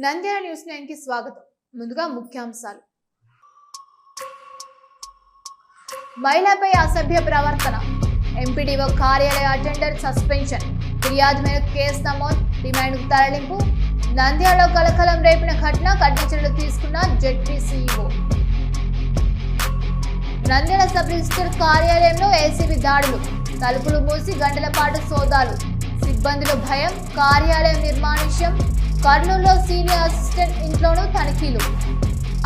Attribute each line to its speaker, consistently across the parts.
Speaker 1: Nandyal news 9 కి స్వాగతం. ముందుగా ముఖ్యాంశాలు. మహిళపై అసభ్య ప్రవర్తన, ఎంపీడీఓ కార్యాలయ అటెండర్ సస్పెన్షన్, ఫిర్యాదు మేరకు కేసు నమోదు, రిమాండ్కు తరలింపు. నంద్యాలలో కలకలం రేపిన ఘటన, కఠిన చర్యలు తీసుకున్న ZP CEO. Nandyal sub register కార్యాలయంలో ఏసీబీ దాడులు, తలుపులు మూసి గంటల పాటు సోదాలు, సిబ్బందిలో భయం, కార్యాలయం నిర్మానుష్యం. కర్నూలులో సీనియర్ అసిస్టెంట్ ఇంట్లోనూ తనిఖీలు.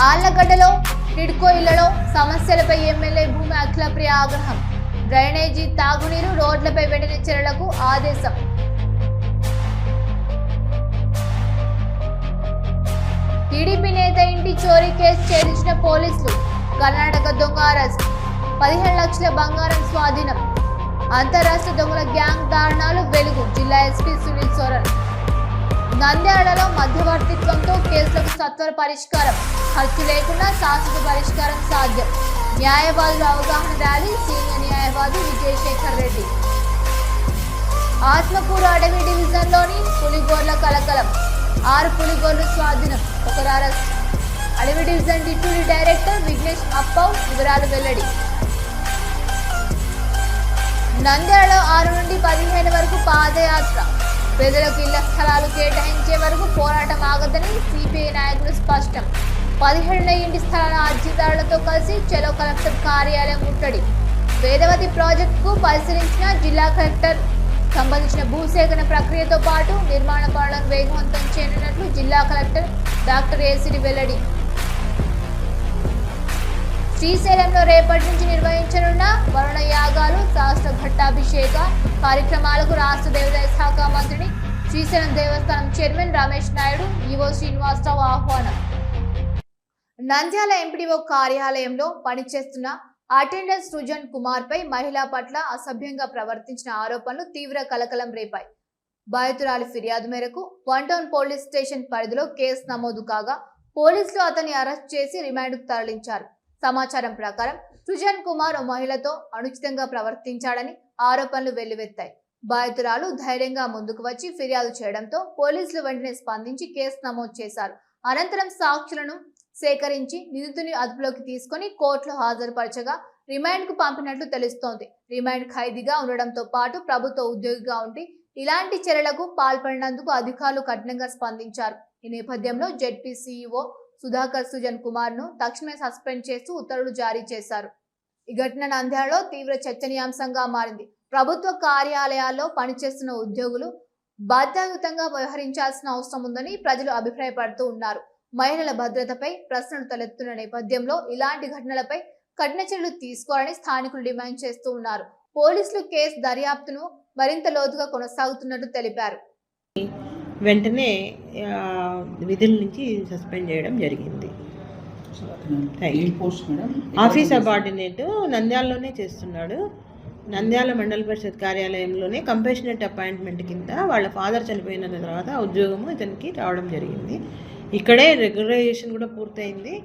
Speaker 1: ఆళ్లగడ్డలో టిడ్కో ఇళ్లలో సమస్యలపై ఎమ్మెల్యే భూమి అఖిలప్రియ ఆగ్రహం, డ్రైనేజీ, తాగునీరు, రోడ్లపై వెంటనే చర్యలకు ఆదేశం. టీడీపీ నేత ఇంటి చోరీ కేసు ఛేదించిన పోలీసులు. కర్ణాటక దొంగ అరెస్ట్, 15 లక్షల బంగారం స్వాధీనం. అంతరాష్ట్ర దొంగల గ్యాంగ్ దారుణాలు వెలుగు, జిల్లా ఎస్పీ సునీల్ సోరన్. నంద్యాలలో మధ్యవర్తిత్వంతో కేసులకు సత్వర పరిష్కారం, ఖర్చు లేకుండా శాశ్వత పరిష్కారం సాధ్యం. న్యాయవాదుల అవగాహన ర్యాలీ, సీనియర్ న్యాయవాది విజయశేఖర్ రెడ్డి. ఆత్మకూరు అడవి డివిజన్లోని పులిగోర్ల కలకలం, 6 పులిగోర్లు స్వాధీనం, 1 అరెస్ట్. అడవి డివిజన్ డిప్యూటీ డైరెక్టర్ విఘ్నేష్ అప్పవ్ వివరాలు వెల్లడి. నంద్యాలలో 6 నుండి 15 వరకు పాదయాత్ర, పేదలకు ఇళ్ల స్థలాలు కేటాయించే వరకు పోరాటం ఆగదని సిపిఐ నాయకులు స్పష్టం. 17 ఇంటి స్థలాల అర్జీదారులతో కలిసి చలో కలెక్టర్ కార్యాలయం ముట్టడి. వేదవతి ప్రాజెక్టుకు పరిశీలించిన జిల్లా కలెక్టర్. సంబంధించిన భూసేకరణ ప్రక్రియతో పాటు నిర్మాణ పనులను వేగవంతం చేయనున్నట్లు జిల్లా కలెక్టర్ డాక్టర్ ఏసిడి వెల్లడి. శ్రీశైలంలో రేపటి నుంచి నిర్వహించనున్న వరుణ యాగాలు, శాస్త్ర ఘట్టాభిషేక కార్యక్రమాలకు రాష్ట్ర దేవాదాయ శాఖ మంత్రిని శ్రీశైలం దేవస్థానం చైర్మన్ రమేష్ నాయుడు, ఈవో శ్రీనివాసరావు ఆహ్వానం. నంద్యాల ఎంపీడీఓ కార్యాలయంలో పనిచేస్తున్న అటెండర్ సృజన్ కుమార్ పై మహిళా పట్ల అసభ్యంగా ప్రవర్తించిన ఆరోపణలు తీవ్ర కలకలం రేపాయి. బాధితురాలి ఫిర్యాదు మేరకు 1 టౌన్ పోలీస్ స్టేషన్ పరిధిలో కేసు నమోదు కాగా పోలీసులు అతన్ని అరెస్ట్ చేసి రిమాండ్కు తరలించారు. సమాచారం ప్రకారం సృజన్ కుమార్ ఓ మహిళతో అనుచితంగా ప్రవర్తించాడని ఆరోపణలు వెల్లువెత్తాయి. బాధితురాలు ధైర్యంగా ముందుకు వచ్చి ఫిర్యాదు చేయడంతో పోలీసులు వెంటనే స్పందించి కేసు నమోదు చేశారు. అనంతరం సాక్షులను సేకరించి నిందితుని అదుపులోకి తీసుకుని కోర్టులో హాజరుపరచగా రిమాండ్కు పంపినట్లు తెలుస్తోంది. రిమాండ్ ఖైదీగా ఉండడంతో పాటు ప్రభుత్వ ఉద్యోగిగా ఉండి ఇలాంటి చర్యలకు పాల్పడినందుకు అధికారులు కఠినంగా స్పందించారు. ఈ నేపథ్యంలో జెడ్పీ సీఈఓ సుధాకర్ సృజన్ కుమార్ ను తక్షణమే సస్పెండ్ చేస్తూ ఉత్తర్వులు జారీ చేశారు. ఈ ఘటన నంద్యాలలో తీవ్ర చర్చనీయాంశంగా మారింది. ప్రభుత్వ కార్యాలయాల్లో పనిచేస్తున్న ఉద్యోగులు బాధ్యతాయుతంగా వ్యవహరించాల్సిన అవసరం ఉందని ప్రజలు అభిప్రాయపడుతూ ఉన్నారు. మహిళల భద్రతపై ప్రశ్నలు తలెత్తున్న నేపథ్యంలో ఇలాంటి ఘటనలపై కఠిన చర్యలు తీసుకోవాలని స్థానికులు డిమాండ్ చేస్తూ ఉన్నారు. పోలీసులు కేసు దర్యాప్తును మరింత లోతుగా కొనసాగుతున్నట్టు తెలిపారు.
Speaker 2: వెంటనే విధుల నుంచి సస్పెండ్ చేయడం జరిగింది. ఆఫీస్ సబార్డినేట్ నంద్యాలలోనే చేస్తున్నాడు. నంద్యాల మండల పరిషత్ కార్యాలయంలోనే కంపేషనెట్ అపాయింట్మెంట్ కింద వాళ్ళ ఫాదర్ చనిపోయిన తర్వాత ఉద్యోగము ఇతనికి రావడం జరిగింది. ఇక్కడే రెగ్యులరైజేషన్ కూడా పూర్తయింది.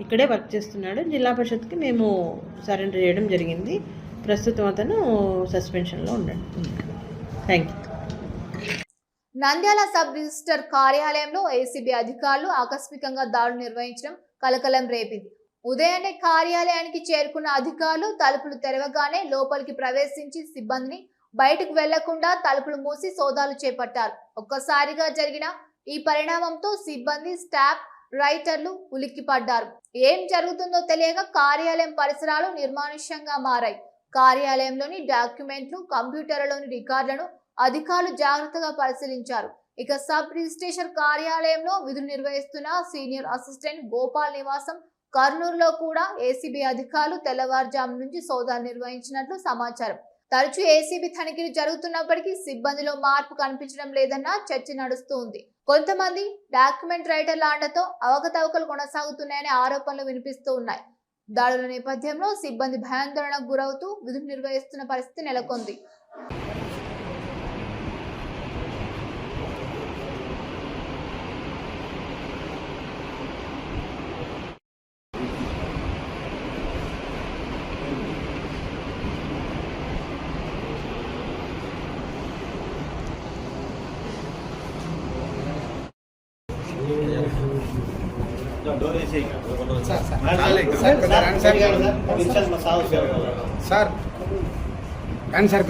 Speaker 2: ఇక్కడే వర్క్ చేస్తున్నాడు. జిల్లా పరిషత్కి మేము సరెండర్ చేయడం జరిగింది. ప్రస్తుతం అతను సస్పెన్షన్లో ఉన్నాడు. Thank you.
Speaker 1: Nandyal sub register కార్యాలయంలో ఏసీబీ అధికారులు ఆకస్మికంగా దాడులు నిర్వహించడం కలకలం రేపింది. ఉదయాన్నే కార్యాలయానికి చేరుకున్న అధికారులు తలుపులు తెరవగానే లోపలికి ప్రవేశించి సిబ్బందిని బయటకు వెళ్లకుండా తలుపులు మూసి సోదాలు చేపట్టారు. ఒక్కసారిగా జరిగిన ఈ పరిణామంతో సిబ్బంది, స్టాఫ్, రైటర్లు ఉలిక్కిపడ్డారు. ఏం జరుగుతుందో తెలియక కార్యాలయం పరిసరాలు నిర్మానుష్యంగా మారాయి. కార్యాలయంలోని డాక్యుమెంట్లు, కంప్యూటర్లలోని రికార్డులను అధికారులు జాగ్రత్తగా పరిశీలించారు. ఇక సబ్ రిజిస్ట్రేషన్ కార్యాలయంలో విధులు నిర్వహిస్తున్న సీనియర్ అసిస్టెంట్ గోపాల్ నివాసం కర్నూలులో కూడా ఏసీబీ అధికారులు తెల్లవారుజాము నుంచి సోదాలు నిర్వహించినట్లు సమాచారం. తరచూ ఏసీబీ తనిఖీలు జరుగుతున్నప్పటికీ సిబ్బందిలో మార్పు కనిపించడం లేదన్న చర్చ నడుస్తూ ఉంది. కొంతమంది డాక్యుమెంట్ రైటర్ల అండతో అవకతవకలు కొనసాగుతున్నాయనే ఆరోపణలు వినిపిస్తూ ఉన్నాయి. దాడుల నేపథ్యంలో సిబ్బంది భయాందోళనకు గురవుతూ విధులు నిర్వహిస్తున్న పరిస్థితి నెలకొంది.
Speaker 3: సార్ కానీ sir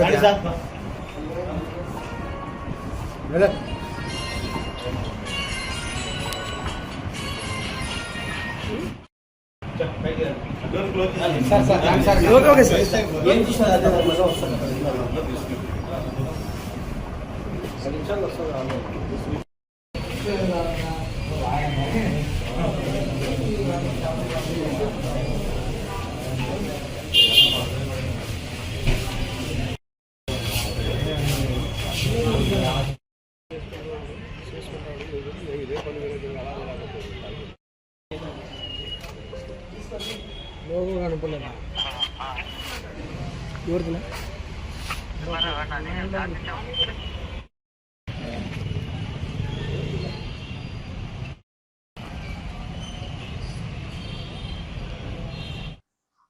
Speaker 3: brother okay sir logo కనపడలేదు ఎవరిదిలా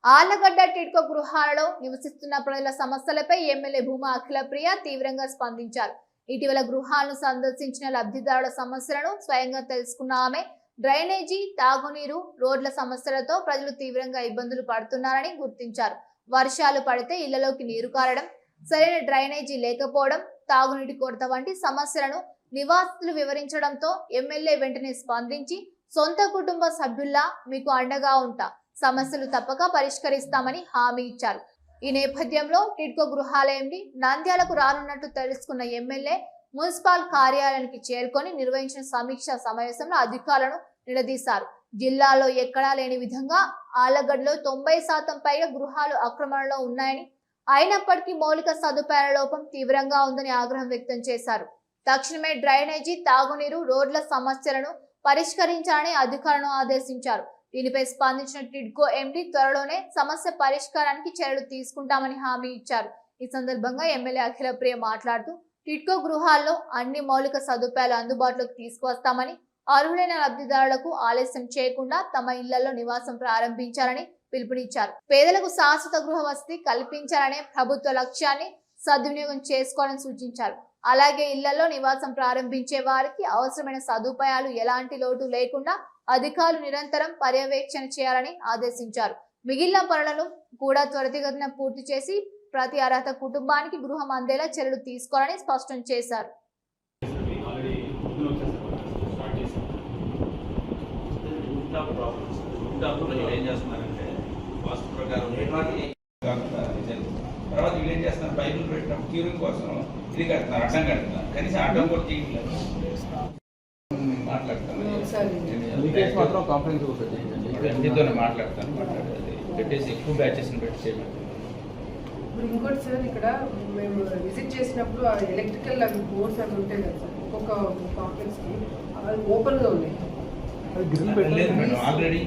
Speaker 1: ఆళ్లగడ్డ టిడ్కో గృహాలలో నివసిస్తున్న ప్రజల సమస్యలపై ఎమ్మెల్యే భూమా అఖిలప్రియ తీవ్రంగా స్పందించారు. ఇటీవల గృహాలను సందర్శించిన లబ్ధిదారుల సమస్యలను స్వయంగా తెలుసుకున్న ఆమె డ్రైనేజీ, తాగునీరు, రోడ్ల సమస్యలతో ప్రజలు తీవ్రంగా ఇబ్బందులు పడుతున్నారని గుర్తించారు. వర్షాలు పడితే ఇళ్లలోకి నీరు కారడం, సరైన డ్రైనేజీ లేకపోవడం, తాగునీటి కొరత వంటి సమస్యలను నివాసితులు వివరించడంతో ఎమ్మెల్యే వెంటనే స్పందించి సొంత కుటుంబ సభ్యుల్లా మీకు అండగా ఉంటా, సమస్యలు తప్పక పరిష్కరిస్తామని హామీ ఇచ్చారు. ఈ నేపథ్యంలో టిడ్కో గృహాలయంని నంద్యాలకు రానున్నట్టు తెలుసుకున్న ఎమ్మెల్యే మున్సిపల్ కార్యాలయానికి చేరుకొని నిర్వహించిన సమీక్షా సమావేశంలో అధికారులను నిలదీశారు. జిల్లాలో ఎక్కడా లేని విధంగా ఆళ్లగడ్డలో 90% పైగా గృహాలు ఆక్రమణలో ఉన్నాయని, అయినప్పటికీ మౌలిక సదుపాయాల లోపం తీవ్రంగా ఉందని ఆగ్రహం వ్యక్తం చేశారు. తక్షణమే డ్రైనేజీ, తాగునీరు, రోడ్ల సమస్యలను పరిష్కరించాలని అధికారులను ఆదేశించారు. దీనిపై స్పందించిన టిడ్కో ఎండీ త్వరలోనే సమస్య పరిష్కారానికి చర్యలు తీసుకుంటామని హామీ ఇచ్చారు. ఈ సందర్భంగా ఎమ్మెల్యే అఖిలప్రియ మాట్లాడుతూ టిడ్కో గృహాల్లో అన్ని మౌలిక సదుపాయాలు అందుబాటులోకి తీసుకువస్తామని, అర్హులైన లబ్ధిదారులకు ఆలస్యం చేయకుండా తమ ఇళ్లలో నివాసం ప్రారంభించాలని పిలుపునిచ్చారు. పేదలకు శాశ్వత గృహ వసతి కల్పించాలనే ప్రభుత్వ లక్ష్యాన్ని సద్వినియోగం చేసుకోవాలని సూచించారు. అలాగే ఇళ్లలో నివాసం ప్రారంభించే వారికి అవసరమైన సదుపాయాలు ఎలాంటి లోటు లేకుండా అధికారులు నిరంతరం పర్యవేక్షణ చేయాలని ఆదేశించారు. మిగిలిన పనులను కూడా త్వరితగతిన పూర్తి చేసి ప్రతి అర్హత కుటుంబానికి గృహం అందేలా చర్యలు తీసుకోవాలని స్పష్టం చేశారు.
Speaker 4: తర్వాత వీళ్ళు ఏం చేస్తున్నారు, పైపులు పెట్టినప్పుడు క్యూరింగ్ కోసం ఇది కడుతున్నారు, అడ్డం కడుతున్నారు, కనీసం అడ్డం కూడా చేయట్లేదు. మాట్లాడతాను పెట్టేసి ఎక్కువ బ్యాచెస్ పెట్టి చేయమంటారు.
Speaker 5: ఇప్పుడు ఇంకోటి సార్, ఇక్కడ మేము విజిట్ చేసినప్పుడు ఆ ఎలక్ట్రికల్ అవి బోర్డ్స్ అవి ఉంటాయి కదా సార్, ఒక్కొక్క కాంప్లెక్స్కి అవి ఓపెన్గా ఉన్నాయి.
Speaker 4: ఆల్రెడీ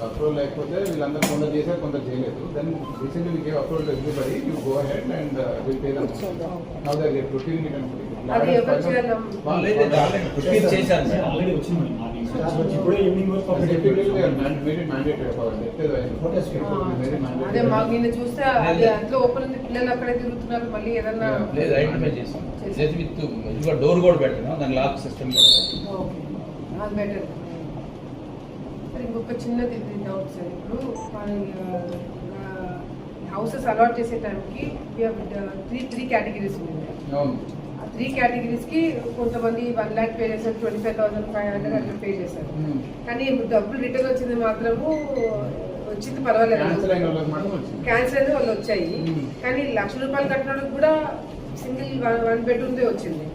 Speaker 6: అప్రూవల్ లేకపోతే వీళ్ళందరూ కొంత చేశారు, కొంత చేయలేదు. దెన్ రీసెంట్లీ మీకు approval to everybody, you go ahead and will pay them. Now they are proceeding it and
Speaker 5: అది ఎవరు చేయాలి?
Speaker 4: ఆల్రెడీ వచ్చింది.
Speaker 5: అదే మాకు నిన్న చూస్తే అది అంట్లో ఓపెన్ ఉంది, పిల్లలు అక్కడే తిరుగుతున్నారు. మళ్ళీ ఏదన్నా
Speaker 4: లేదు, ఐటమే చేసాం. విత్ డోర్ కూడా పెట్టినాం, దాని లాక్ సిస్టమ్
Speaker 5: అది బెటర్. ఇంకొక చిన్నది డౌట్ సార్, ఇప్పుడు హౌసెస్ అలాట్ చేసే టైంకి త్రీ కేటగిరీస్ ఉన్నాయి. ఆ 3 కేటగిరీస్కి కొంతమంది 1 lakh పే చేశారు, 25,500 అట్లా పే చేశారు. కానీ డబ్బులు రిటర్న్ వచ్చింది మాత్రము వచ్చింది పర్వాలేదు, క్యాన్సిల్ అయితే వాళ్ళు వచ్చాయి. కానీ ₹1,00,000 కట్టినప్పుడు కూడా సింగిల్ 1 bedroomదే వచ్చింది.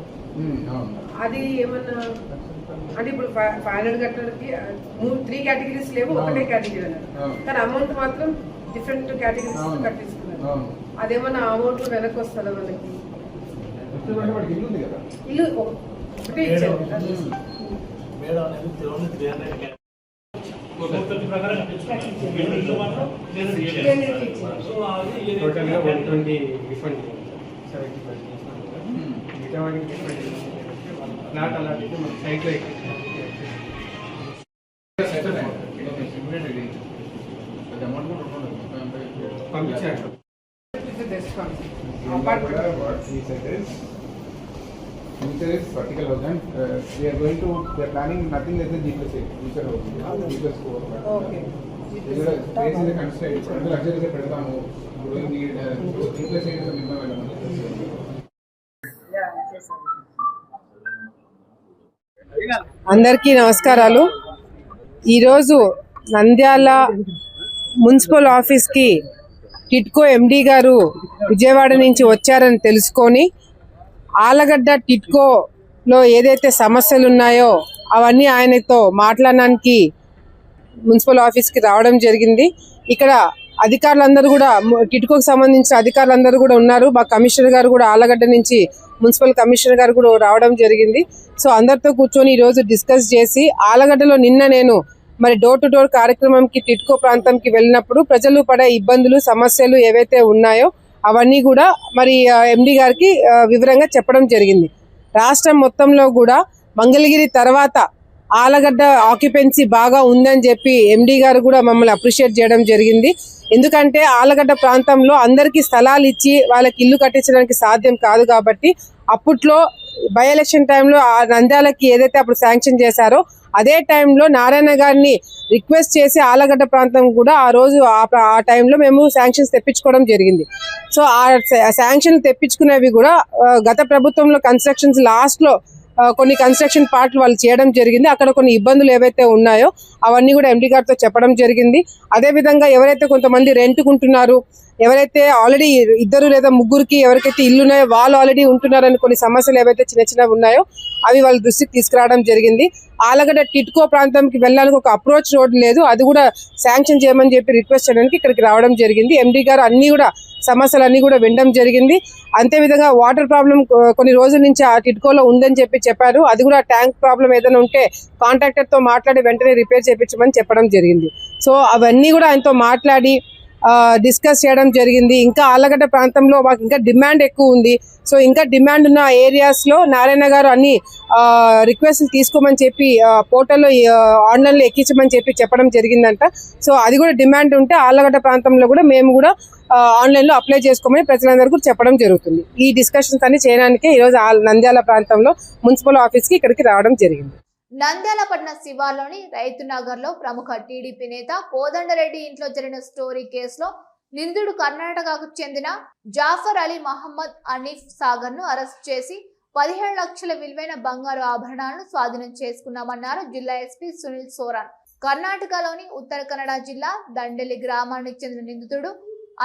Speaker 5: అది ఏమన్నా అంటే ఇప్పుడు 500 కట్టడానికి 3 కేటగిరీస్ లేవు, ఒకటే కేటగిరీ అన్నారు. కానీ అమౌంట్ మాత్రం డిఫరెంట్ కేటగిరీస్ కట్టిస్తున్నారు. అదేమన్నా అమౌంట్ వెనక్కి వస్తుందా మనకి? ఇల్లు ఒకటే ఇచ్చారు. తీసుకోండి
Speaker 6: What he said is, future is vertical horizon. We are planning nothing less than G+8, future horizon, G+4.
Speaker 5: Okay
Speaker 6: Space is a constraint. Under luxury se pedtamu. We need G+8 is a minimum element.
Speaker 5: అందరికీ నమస్కారాలు. ఈరోజు Nandyal municipal ఆఫీస్కి టిట్కో ఎండి గారు విజయవాడ నుంచి వచ్చారని తెలుసుకొని ఆలగడ్డ టిట్కోలో ఏదైతే సమస్యలు ఉన్నాయో అవన్నీ ఆయనతో మాట్లాడడానికి మున్సిపల్ ఆఫీస్కి రావడం జరిగింది. ఇక్కడ అధికారులందరూ కూడా టిట్కోకి సంబంధించిన అధికారులందరూ కూడా ఉన్నారు. మా కమిషనర్ గారు కూడా ఆలగడ్డ నుంచి మున్సిపల్ కమిషనర్ గారు కూడా రావడం జరిగింది. సో అందరితో కూర్చొని ఈరోజు డిస్కస్ చేసి ఆలగడ్డలో నిన్న నేను మరి డోర్ టు డోర్ కార్యక్రమంకి టిట్కో ప్రాంతంకి వెళ్ళినప్పుడు ప్రజలు పడే ఇబ్బందులు సమస్యలు ఏవైతే ఉన్నాయో అవన్నీ కూడా మరి ఎండి గారికి వివరంగా చెప్పడం జరిగింది. రాష్ట్రం మొత్తంలో కూడా మంగళగిరి తర్వాత ఆలగడ్డ ఆక్యుపెన్సీ బాగా ఉందని చెప్పి ఎండి గారు కూడా మమ్మల్ని అప్రిషియేట్ చేయడం జరిగింది. ఎందుకంటే ఆలగడ్డ ప్రాంతంలో అందరికీ స్థలాలు ఇచ్చి వాళ్ళకి ఇల్లు కట్టించడానికి సాధ్యం కాదు కాబట్టి అప్పట్లో బై ఎలక్షన్ టైంలో ఆ నంద్యాలకి ఏదైతే అప్పుడు శాంక్షన్ చేశారో అదే టైంలో నారాయణ గారిని రిక్వెస్ట్ చేసి ఆలగడ్డ ప్రాంతం కూడా ఆ రోజు ఆ టైంలో మేము శాంక్షన్స్ తెప్పించుకోవడం జరిగింది. సో ఆ శాంక్షన్ తెప్పించుకునేవి కూడా గత ప్రభుత్వంలో కన్స్ట్రక్షన్స్ లాస్ట్లో కొన్ని కన్స్ట్రక్షన్ పార్ట్లు వాళ్ళు చేయడం జరిగింది. అక్కడ కొన్ని ఇబ్బందులు ఏవైతే ఉన్నాయో అవన్నీ కూడా ఎండి గారితో చెప్పడం జరిగింది. అదేవిధంగా ఎవరైతే కొంతమంది రెంట్కుంటున్నారు, ఎవరైతే ఆల్రెడీ 2 లేదా 3కి ఎవరికైతే ఇల్లు ఉన్నాయో వాళ్ళు ఆల్రెడీ ఉంటున్నారని కొన్ని సమస్యలు ఏవైతే చిన్న చిన్నవి ఉన్నాయో అవి వాళ్ళ దృష్టికి తీసుకురావడం జరిగింది. ఆలగడ్డ టిట్కో ప్రాంతంకి వెళ్ళడానికి ఒక అప్రోచ్ రోడ్ లేదు, అది కూడా శాంక్షన్ చేయమని చెప్పి రిక్వెస్ట్ చేయడానికి ఇక్కడికి రావడం జరిగింది. ఎండి గారు అన్ని కూడా సమస్యలన్నీ కూడా వినడం జరిగింది. అంతేవిధంగా వాటర్ ప్రాబ్లం కొన్ని రోజుల నుంచి ఆ టిట్కోలో ఉందని చెప్పారు. అది కూడా ట్యాంక్ ప్రాబ్లం ఏదైనా ఉంటే కాంట్రాక్టర్తో మాట్లాడి వెంటనే రిపేర్ చేయించమని చెప్పడం జరిగింది. సో అవన్నీ కూడా ఆయనతో మాట్లాడి డిస్కస్ చేయడం జరిగింది. ఇంకా ఆలగడ్డ ప్రాంతంలో మాకు ఇంకా డిమాండ్ ఎక్కువ ఉంది. సో ఇంకా డిమాండ్ ఉన్న ఏరియాస్లో నారాయణ గారు అన్ని రిక్వెస్ట్లు తీసుకోమని చెప్పి పోర్టల్లో ఆన్లైన్లో ఎక్కించమని చెప్పడం జరిగిందంట. సో అది కూడా డిమాండ్ ఉంటే ఆలగడ్డ ప్రాంతంలో కూడా మేము కూడా ఆన్లైన్లో అప్లై చేసుకోమని ప్రజలందరూ కూడా చెప్పడం జరుగుతుంది. ఈ డిస్కషన్స్ అన్ని చేయడానికే ఈరోజు నంద్యాల ప్రాంతంలో మున్సిపల్ ఆఫీస్కి ఇక్కడికి రావడం జరిగింది.
Speaker 1: నంద్యాల పట్టణ శివార్లోని రైతు నగర్ లో ప్రముఖ టీడీపీ నేత కోదండరెడ్డి ఇంట్లో జరిగిన స్టోరీ కేసులో నిందితుడు కర్ణాటకకు చెందిన జాఫర్ అలీ మహమ్మద్ అనీఫ్ సాగర్ ను అరెస్ట్ చేసి 17 లక్షల విలువైన బంగారు ఆభరణాలను స్వాధీనం చేసుకున్నామన్నారు జిల్లా ఎస్పీ సునీల్ సోరాన్. కర్ణాటకలోని ఉత్తర కన్నడ జిల్లా దండెలి గ్రామానికి చెందిన నిందితుడు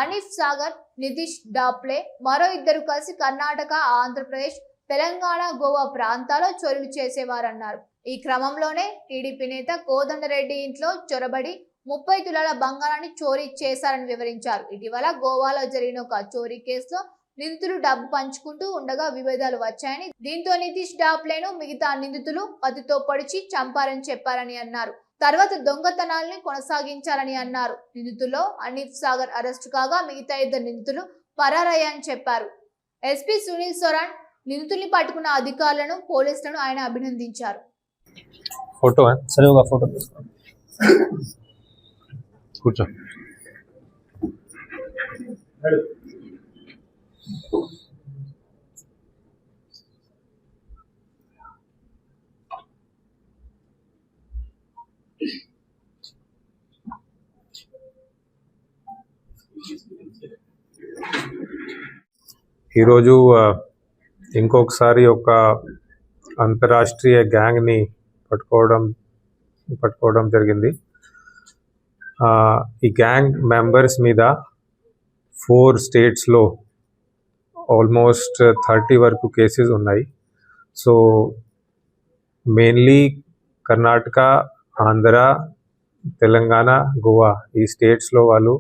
Speaker 1: అనీఫ్ సాగర్, నితీష్ డాప్లే మరో 2 కలిసి కర్ణాటక, ఆంధ్రప్రదేశ్, తెలంగాణ, గోవా ప్రాంతాల్లో చోరీలు చేసేవారన్నారు. ఈ క్రమంలోనే టీడీపీ నేత కోదండరెడ్డి ఇంట్లో చొరబడి 30 తులాల బంగారాన్ని చోరీ చేశారని వివరించారు. ఇటీవల గోవాలో జరిగిన ఒక చోరీ కేసులో నిందితులు డబ్బు పంచుకుంటూ ఉండగా విభేదాలు వచ్చాయని, దీంతో నితీష్ డాప్లేను మిగతా నిందితులు కత్తితో పొడిచి చంపారని చెప్పారని అన్నారు. తర్వాత దొంగతనాల్ని కొనసాగించారని అన్నారు. నిందితుల్లో అనీఫ్ సాగర్ అరెస్టు కాగా మిగతా 2 నిందితులు పరారయ్యారని చెప్పారు. ఎస్పీ సునీల్ సోరాన్ నిందితుల్ని పట్టుకున్న అధికారులను, పోలీసులను ఆయన అభినందించారు.
Speaker 7: फोटो है सर, होगा फोटो కూర్చో. ఈరోజు ఇంకొకసారి ఒక అంతర్రాష్ట్రీయ గ్యాంగ్ని పట్టుకోవడం జరిగింది. ఈ గ్యాంగ్ మెంబర్స్ మీద 4 స్టేట్స్లో ఆల్మోస్ట్ 30 వరకు కేసెస్ ఉన్నాయి. సో మెయిన్లీ కర్ణాటక, ఆంధ్ర, తెలంగాణ, గోవా ఈ స్టేట్స్లో వాళ్ళు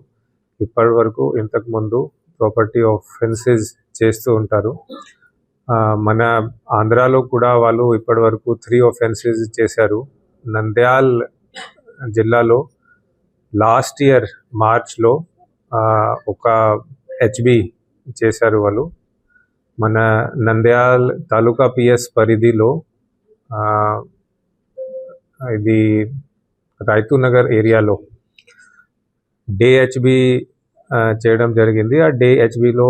Speaker 7: ఇప్పటి వరకు ఇంతకుముందు ప్రాపర్టీ ఆఫెన్సెస్ చేస్తూ ఉంటారు. మన ఆంధ్రాలో కూడా వాళ్ళు ఇప్పటి వరకు 3 ఆఫెన్సెస్ చేశారు. నంద్యాల్ జిల్లాలో లాస్ట్ ఇయర్ మార్చ్లో ఒక హెచ్బి చేశారు వాళ్ళు. మన నంద్యాల్ తాలూకా పిఎస్ పరిధిలో ఇది రైతు నగర్ ఏరియాలో డే హెచ్బి చేయడం జరిగింది. ఆ డే హెచ్బిలో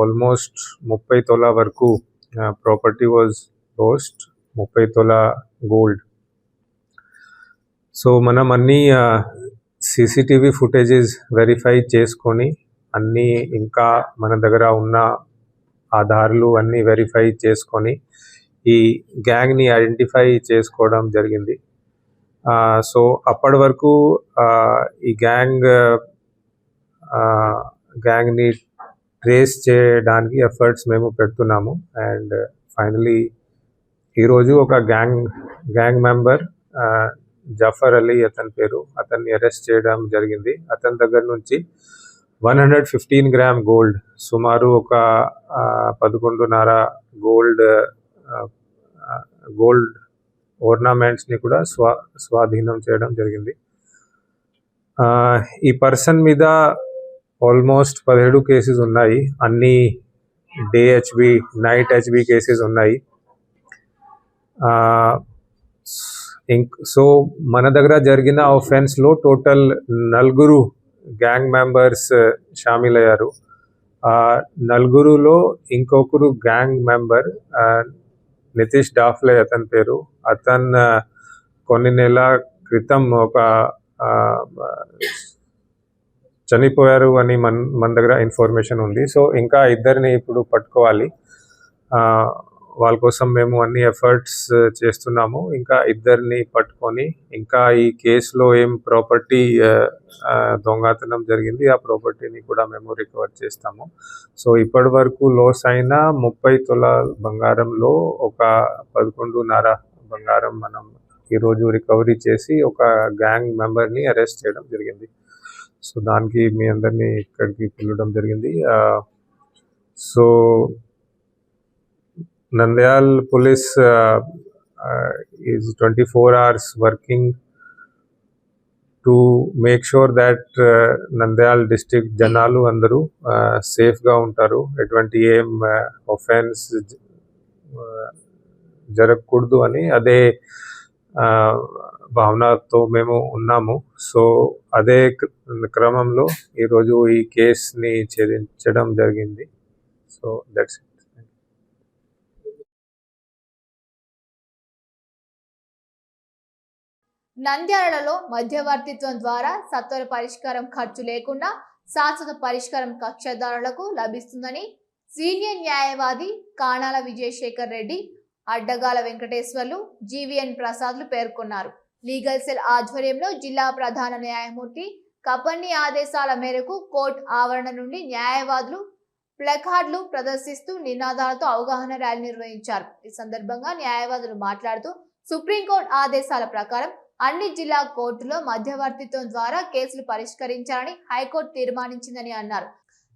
Speaker 7: ఆల్మోస్ట్ 30 తోలా వరకు property was lost, 30 tola gold. So మనం అన్ని సీసీటీవీ ఫుటేజెస్ వెరిఫై చేసుకొని అన్నీ ఇంకా మన దగ్గర ఉన్న ఆధారాలు అన్నీ వెరిఫై చేసుకొని ఈ గ్యాంగ్ని ఐడెంటిఫై చేసుకోవడం జరిగింది. సో అప్పటి వరకు ఈ గ్యాంగ్ని ట్రేస్ చేయడానికి ఎఫర్ట్స్ మేము పెడుతున్నాము. అండ్ ఫైనలీ ఈరోజు ఒక గ్యాంగ్ మెంబర్ జఫర్ అలీ అతని పేరు, అతన్ని అరెస్ట్ చేయడం జరిగింది. అతని దగ్గర నుంచి 115 గ్రామ్ గోల్డ్, సుమారు ఒక 11.5 గోల్డ్ ఓర్నమెంట్స్ని కూడా స్వాధీనం చేయడం జరిగింది. ఈ పర్సన్ మీద ఆల్మోస్ట్ 17 కేసెస్ ఉన్నాయి. అన్ని day HB, night HB cases ఉన్నాయి. సో మన దగ్గర జరిగిన ఆఫెన్స్లో టోటల్ 4 గ్యాంగ్ మెంబర్స్ షామిల్ అయ్యారు. 4లో ఇంకొకరు గ్యాంగ్ మెంబర్ నితీష్ డాఫ్లే అతని పేరు, అతను కొన్ని నెలల క్రితం ఒక చనిపోయారు అని మన దగ్గర ఇన్ఫర్మేషన్ ఉంది. సో ఇంకా ఇద్దరిని ఇప్పుడు పట్టుకోవాలి. వాళ్ళ కోసం మేము అన్ని ఎఫర్ట్స్ చేస్తున్నాము. ఇంకా ఇద్దరిని పట్టుకొని ఇంకా ఈ కేసులో ఏం ప్రాపర్టీ దొంగతనం జరిగింది ఆ ప్రాపర్టీని కూడా మేము రికవర్ చేస్తాము. సో ఇప్పటి వరకు లాస్ అయిన 30 తొల బంగారంలో ఒక 11.5 బంగారం మనం ఈరోజు రికవరీ చేసి ఒక గ్యాంగ్ మెంబర్ని అరెస్ట్ చేయడం జరిగింది. సో దానికి మీ అందరినీ ఇక్కడికి పిలవడం జరిగింది. So Nandyal police is 24 hours working to make sure that Nandyal district janalu andaru safe ga untaru, eటువంటి ఏం offense జరగకూడదు అని అదే భావనతో మేము ఉన్నాము. సో అదే క్రమంలో ఈరోజు ఈ కేసుని ఛేదించడం జరిగింది. So that's it.
Speaker 1: నంద్యాలలో మధ్యవర్తిత్వం ద్వారా సత్వర పరిష్కారం ఖర్చు లేకుండా శాశ్వత పరిష్కారం కక్షదారులకు లభిస్తుందని సీనియర్ న్యాయవాది కాణాల విజయశేఖర్ రెడ్డి, అడ్డగాల వెంకటేశ్వర్లు, జీవీఎన్ ప్రసాద్లు పేర్కొన్నారు. లీగల్ సెల్ ఆధ్వర్యంలో జిల్లా ప్రధాన న్యాయమూర్తి కపన్ని ఆదేశాల మేరకు కోర్టు ఆవరణ నుండి న్యాయవాదులు ప్లకార్డులు ప్రదర్శిస్తూ నినాదాలతో అవగాహన ర్యాలీ నిర్వహించారు. ఈ సందర్భంగా న్యాయవాదులు మాట్లాడుతూ సుప్రీంకోర్టు ఆదేశాల ప్రకారం అన్ని జిల్లా కోర్టులో మధ్యవర్తిత్వం ద్వారా కేసులు పరిష్కరించాలని హైకోర్టు తీర్మానించిందని అన్నారు.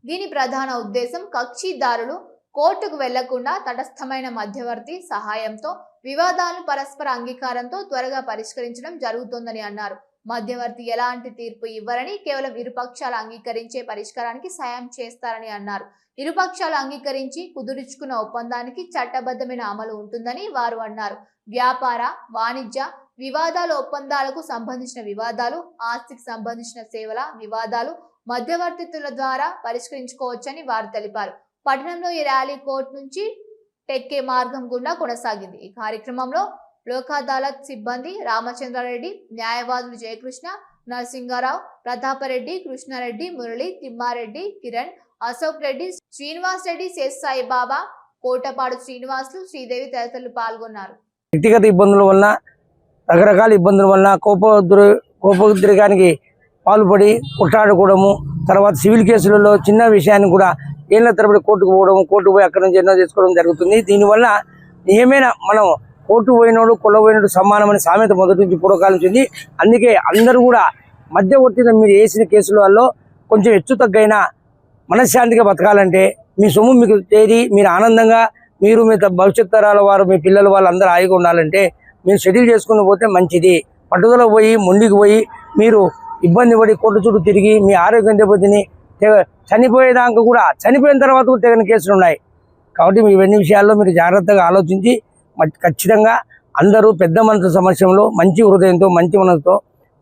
Speaker 1: దీని ప్రధాన ఉద్దేశం కక్షిదారులు కోర్టుకు వెళ్లకుండా తటస్థమైన మధ్యవర్తి సహాయంతో వివాదాలను పరస్పర అంగీకారంతో త్వరగా పరిష్కరించడం జరుగుతోందని అన్నారు. మధ్యవర్తి ఎలాంటి తీర్పు ఇవ్వరని, కేవలం ఇరుపక్షాలు అంగీకరించే పరిష్కారానికి సాయం చేస్తారని అన్నారు. ఇరుపక్షాలు అంగీకరించి కుదుర్చుకున్న ఒప్పందానికి చట్టబద్ధమైన అమలు ఉంటుందని వారు అన్నారు. వ్యాపార, వాణిజ్య వివాదాలు, ఒప్పందాలకు సంబంధించిన వివాదాలు, ఆస్తికి సంబంధించిన సేవల వివాదాలు మధ్యవర్తిత్వాల ద్వారా పరిష్కరించుకోవచ్చని వారు తెలిపారు. పట్టణంలో ఈ ర్యాలీ కోర్టు నుంచి టెక్కే మార్గం గుండా కొనసాగింది. ఈ కార్యక్రమంలో లోక్ అదాలత్ సిబ్బంది రామచంద్రారెడ్డి, న్యాయవాదులు జయకృష్ణ, నరసింగారావు, ప్రతాపరెడ్డి, కృష్ణారెడ్డి, మురళి, తిమ్మారెడ్డి, కిరణ్, అశోక్ రెడ్డి, శ్రీనివాస్ రెడ్డి, శేషాయి బాబా, కోటపాడు శ్రీనివాసులు, శ్రీదేవి తదితరులు పాల్గొన్నారు.
Speaker 8: వ్యక్తిగత ఇబ్బందుల వల్ల, రకరకాల ఇబ్బందుల వల్ల కోపోద్రేకానికి పాల్పడి కొట్లాడుకోవడము, తర్వాత సివిల్ కేసులలో చిన్న విషయాన్ని కూడా ఏళ్ల తరబడి కోర్టుకు పోవడము, కోర్టుకు పోయి అక్కడి నుంచి ఎన్నో చేసుకోవడం జరుగుతుంది. దీనివల్ల ఏమైనా మనం కోర్టు పోయినోడు కొల్లబోయినోడు సమానమని సామెత మొదటి నుంచి పూర్వకాలం నుంచి. అందుకే అందరూ కూడా మధ్యవర్తిగా మీరు వేసిన కేసులలో కొంచెం హెచ్చు తగ్గైనా మనశ్శాంతిగా బతకాలంటే మీ సొమ్ము మీకు చేరి మీరు ఆనందంగా మీరు మీ భవిష్యత్ తరాల వారు మీ పిల్లల వాళ్ళు అందరూ హాయిగా ఉండాలంటే మీరు షెడ్యూల్ చేసుకుని పోతే మంచిది. పట్టుదల పోయి మొండికి పోయి మీరు ఇబ్బంది పడి కోర్టు చుట్టూ తిరిగి మీ ఆరోగ్యం దెబ్బతిని చనిపోయేదాకా కూడా చనిపోయిన తర్వాత కూడా తెగని కేసులు ఉన్నాయి. కాబట్టి మీ ఇవన్నీ విషయాల్లో మీరు జాగ్రత్తగా ఆలోచించి ఖచ్చితంగా అందరూ పెద్ద మనుషుల సమస్యలో మంచి హృదయంతో మంచి మనసుతో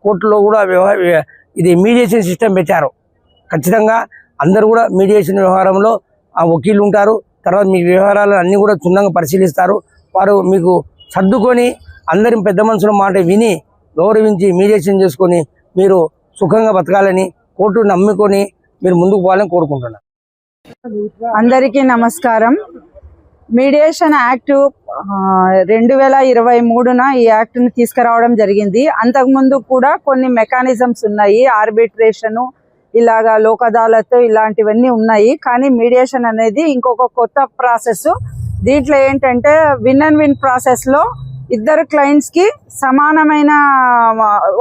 Speaker 8: కోర్టులో కూడా ఇది మీడియేషన్ సిస్టమ్ పెట్టారు. ఖచ్చితంగా అందరూ కూడా మీడియేషన్ వ్యవహారంలో ఆ వకీలు ఉంటారు. తర్వాత మీ వ్యవహారాలు అన్నీ కూడా క్షుణ్ణంగా పరిశీలిస్తారు. వారు మీకు సర్దుకొని అందరి పెద్ద మనుషుల మాట విని గౌరవించి మీడియేషన్ చేసుకొని మీరు సుఖంగా బతకాలని, కోర్టు నమ్ముకొని మీరు ముందుకు పోవాలని కోరుకుంటున్నాను.
Speaker 9: అందరికీ నమస్కారం. మీడియేషన్ యాక్ట్ 2023న ఈ యాక్ట్ని తీసుకురావడం జరిగింది. అంతకుముందు కూడా కొన్ని మెకానిజమ్స్ ఉన్నాయి, ఆర్బిట్రేషను, ఇలాగా లోక్ అదాలత్ ఇలాంటివన్నీ ఉన్నాయి. కానీ మీడియేషన్ అనేది ఇంకొక కొత్త ప్రాసెస్. దీంట్లో ఏంటంటే విన్ అండ్ విన్ ప్రాసెస్లో ఇద్దరు క్లయింట్స్కి సమానమైన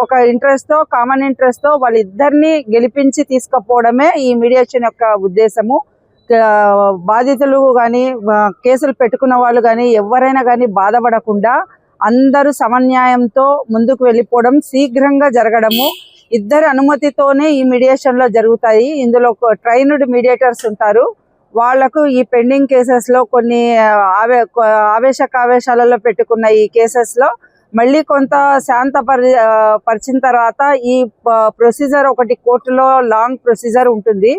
Speaker 9: ఒక ఇంట్రెస్ట్తో, కామన్ ఇంట్రెస్ట్తో వాళ్ళిద్దరిని గెలిపించి తీసుకుపోవడమే ఈ మీడియేషన్ యొక్క ఉద్దేశము. బాధితులు కానీ, కేసులు పెట్టుకున్న వాళ్ళు కానీ ఎవరైనా కానీ బాధపడకుండా అందరూ సమన్యాయంతో ముందుకు వెళ్ళిపోవడం, శీఘ్రంగా జరగడము, ఇద్దరి అనుమతితోనే ఈ మీడియేషన్లో జరుగుతాయి. ఇందులో ట్రైన్డ్ మీడియేటర్స్ ఉంటారు. వాళ్లకు ఈ పెండింగ్ కేసెస్లో కొన్ని ఆవేశాలలో పెట్టుకున్న ఈ కేసెస్లో మళ్ళీ కొంత పరిచిన తర్వాత ఈ ప్రొసీజర్ ఒకటి కోర్టులో లాంగ్ ప్రొసీజర్ ఉంటుంది.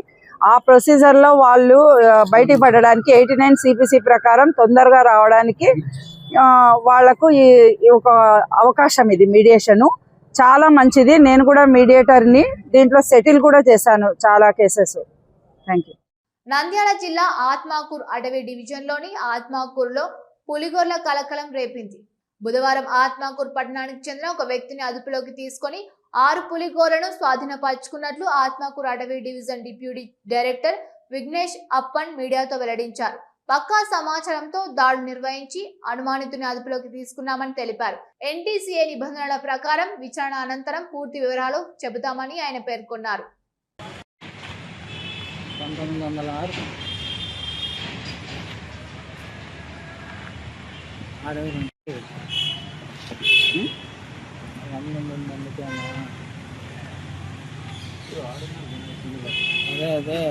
Speaker 9: ఆ ప్రొసీజర్లో వాళ్ళు బయటికి పడడానికి 89 CPC ప్రకారం తొందరగా రావడానికి వాళ్లకు ఈ ఒక అవకాశం. ఇది మీడియేషను చాలా మంచిది. నేను కూడా మీడియేటర్ని, దీంట్లో సెటిల్ కూడా చేశాను చాలా కేసెస్. Thank you.
Speaker 1: నంద్యాల జిల్లా ఆత్మాకూర్ అటవీ డివిజన్లోని ఆత్మాకూర్లో పులిగోర్ల కలకలం రేపింది. బుధవారం ఆత్మాకూర్ పట్టణానికి చెందిన ఒక వ్యక్తిని అదుపులోకి తీసుకొని 6 పులిగోర్లను స్వాధీనపరుచుకున్నట్లు ఆత్మాకూర్ అటవీ division deputy director Vignesh upon మీడియాతో వెల్లడించారు. పక్కా సమాచారంతో దాడులు నిర్వహించి అనుమానితుని అదుపులోకి తీసుకున్నామని తెలిపారు. NTCA నిబంధనల ప్రకారం విచారణ అనంతరం పూర్తి వివరాలు చెబుతామని ఆయన పేర్కొన్నారు.
Speaker 3: 1906 అదే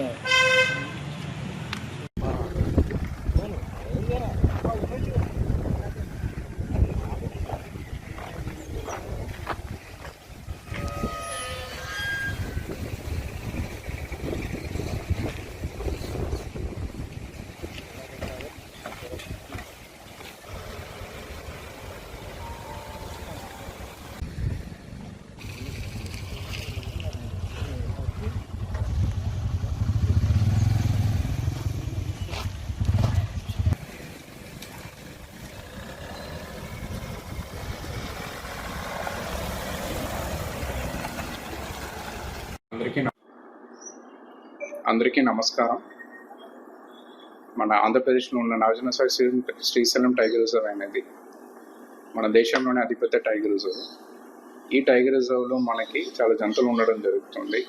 Speaker 10: అందరికీ నమస్కారం. మన ఆంధ్రప్రదేశ్లో ఉన్న నాగార్జునసాగర్ శ్రీశైలం టైగర్ రిజర్వ్ అనేది మన దేశంలోనే అతిపెద్ద టైగర్ రిజర్వ్. ఈ టైగర్ రిజర్వ్లో మనకి చాలా జంతువులు ఉండడం జరుగుతుంది.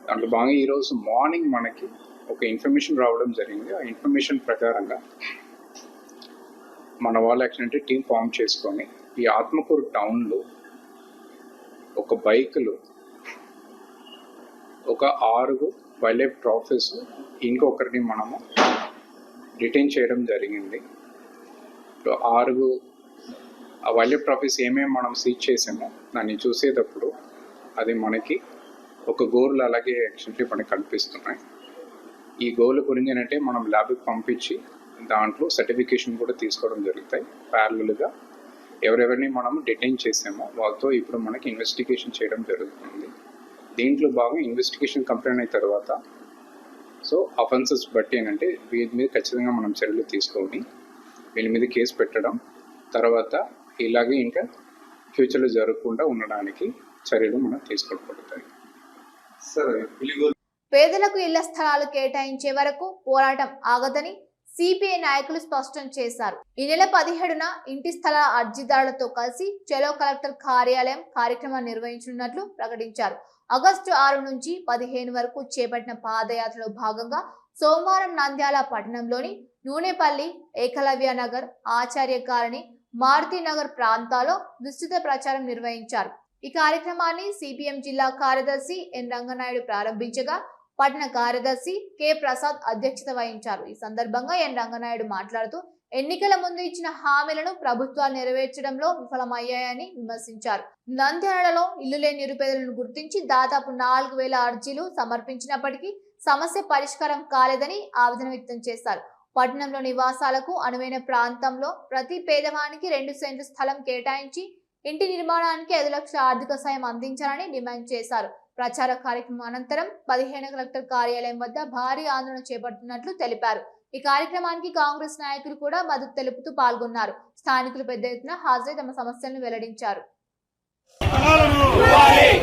Speaker 10: దాంట్లో భాగంగా ఈరోజు మార్నింగ్ మనకి ఒక ఇన్ఫర్మేషన్ రావడం జరిగింది. ఆ ఇన్ఫర్మేషన్ ప్రకారంగా మన వాళ్ళు యాక్చువల్లీ టీం ఫామ్ చేసుకొని ఈ ఆత్మకూరు టౌన్లో ఒక బైక్లో ఒక 6 వైల్డ్ లైఫ్ ట్రాఫీస్, ఇంకొకరిని మనము డిటైన్ చేయడం జరిగింది. 6 ఆ వైల్డ్ లైఫ్ ట్రాఫీస్ ఏమేమి మనం సీజ్ చేసామో దాన్ని చూసేటప్పుడు అది మనకి ఒక గోర్లు అలాగే యాక్చువల్లీ మనకి కనిపిస్తున్నాయి. ఈ గోర్ల గురించి ఏంటంటే మనం ల్యాబ్కి పంపించి దాంట్లో సర్టిఫికేషన్ కూడా తీసుకోవడం జరుగుతాయి. ప్యారలల్గా ఎవరెవరిని మనం డిటైన్ చేసామో వాళ్ళతో ఇప్పుడు మనకి ఇన్వెస్టిగేషన్ చేయడం జరుగుతుంది. దీంట్లో భాగంగా ఇన్వెస్టిగేషన్ కంప్లీట్ అయిన తర్వాత సో అఫెన్సెస్ బట్టి ఏంటంటే వీళ్ళ మీద ఖచ్చితంగా మనం చర్యలు తీసుకొని వీళ్ళ మీద కేసు పెట్టడం, తర్వాత ఇలాగే ఇంకా ఫ్యూచర్లో జరగకుండా ఉండడానికి చర్యలు మనం తీసుకోబడతాయి.
Speaker 1: పేదలకు ఇళ్ల స్థలాలు కేటాయించే వరకు పోరాటం ఆగదని సిపిఐ నాయకులు స్పష్టం చేశారు. ఈ నెల 17న ఇంటి స్థల అర్జీదారులతో కలిసి చలో కలెక్టర్ కార్యాలయం కార్యక్రమాన్ని నిర్వహించనున్నట్లు ప్రకటించారు. ఆగస్టు 6 నుంచి 15 వరకు చేపట్టిన పాదయాత్రలో భాగంగా సోమవారం నంద్యాల పట్టణంలోని నూనెపల్లి, ఏకలవ్య నగర్, ఆచార్య కాలనీ, మారుతి నగర్ ప్రాంతాల్లో విస్తృత ప్రచారం నిర్వహించారు. ఈ కార్యక్రమాన్ని సిపిఎం జిల్లా కార్యదర్శి ఎన్ రంగనాయుడు ప్రారంభించగా పట్టణ కార్యదర్శి కె ప్రసాద్ అధ్యక్షత వహించారు. ఈ సందర్భంగా ఎన్ రంగనాయుడు మాట్లాడుతూ ఎన్నికల ముందు ఇచ్చిన హామీలను ప్రభుత్వాలు నెరవేర్చడంలో విఫలమయ్యాయని విమర్శించారు. నంద్యాలలో ఇల్లు లేని నిరుపేదలను గుర్తించి దాదాపు 4000 అర్జీలు సమర్పించినప్పటికీ సమస్య పరిష్కారం కాలేదని ఆవేదన వ్యక్తం చేశారు. పట్టణంలో నివాసాలకు అనువైన ప్రాంతంలో ప్రతి పేదవానికి 2 సెంట్లు స్థలం కేటాయించి ఇంటి నిర్మాణానికి 5 లక్షల ఆర్థిక సాయం అందించాలని డిమాండ్ చేశారు. ప్రచార కార్యక్రమం అనంతరం 15 కలెక్టర్ కార్యాలయం వద్ద భారీ ఆందోళన చేపడుతున్నట్లు తెలిపారు. ఈ కార్యక్రమానికి కాంగ్రెస్ నాయకులు కూడా మద్దతు తెలుపుతూ పాల్గొన్నారు. స్థానికులు పెద్ద ఎత్తున హాజరై తమ సమస్యలను వెల్లడించారు.